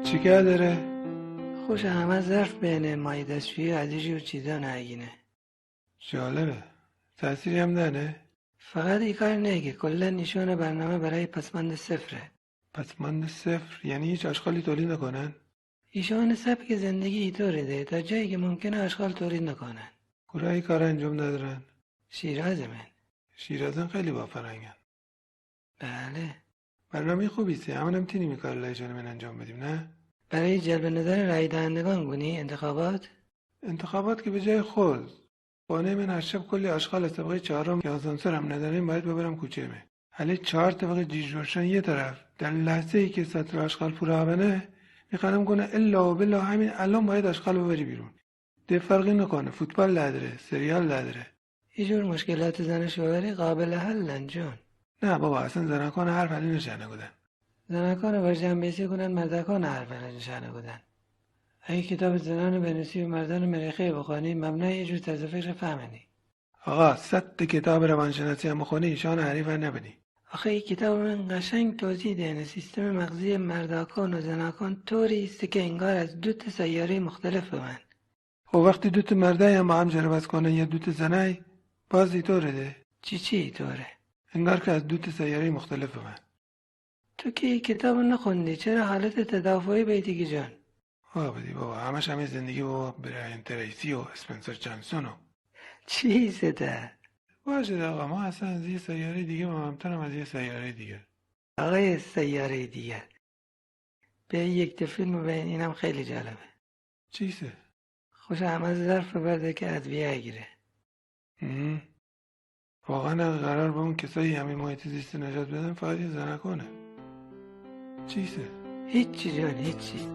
چیکار داره؟ خوش همه ظرف بینه مای دستشویی عدیجی و چیزا نگینه. جالبه. تأثیری هم داره؟ فقط این کار نگه کلا نشون برنامه برای پسماند صفره. پسماند صفر یعنی هیچ آشغالی تولید نکنن؟ ایشان سبک زندگی اینطوره ده تا جایی که ممکنه آشغال تولید نکنن. کورا این کار انجام ندارن؟ شیراز من. شیرازن خیلی با فرنگن. بله. برنامه خوبیسته. همون هم تینی میکار لایجان من انجام بدیم نه؟ برای جلب نظر رای دهندگان گونی انتخابات. انتخابات که به جای خود. خانه من هر شب کلی آشغال از طبقه چهارم که آسانسور هم نداریم باید ببرم کوچه من. حالا 4 طبقه جیج روشن یه طرف. در لحظه ای که سطر آشغال پورا بنه میخوام کنه الا و بلا همین الان باید آشغال ببری بیرون. ده فرقی نکنه فوتبال نداره سریال نداره. اینجور مشکلات زن شوهری قابل حلن جون. نه بابا اصلا زنکان حرف علی نشانه بودن. زنکان رو جنبیسی کنن مردکان حرف نشانه بودن. اگه کتاب زنان بنویسی و مردان مریخی بخوانی مبنای یه جور طرز فکر فهمنی. آقا 100 کتاب روانشناسی هم بخونی ایشان حریف نبینی. آخه این کتاب من قشنگ توضیح دهنه سیستم مغزی مردکان و زنکان طوری است که انگار از 2 سیاره مختلف بودن. خب وقتی دوت مرده هم با هم جربت کنن یا دوت زنای باز اینطوره ده. چی طوره؟ انگار که از دوت سیاره مختلف بودن. تو که این کتاب نخوندی چرا حالت تدافعی بیدیگی جان؟ بدی بابا همش همه زندگی بابا برایان تریسی و اسپنسر جانسون و چی ده؟ باشه آقا ما اصلا از یه سیاره دیگه مهمترم از یه سیاره دیگه. آقای سیاره دیگر به یک فیلم به اینم خیلی جالبه. چیسه؟ خوش همه ظرف برده که ادویه گیره. واقعا اگه قرار با اون کسایی همین محیط زیست نجات بدن فقط یه زنکانه. چیسه؟ هیچی جان هیچی.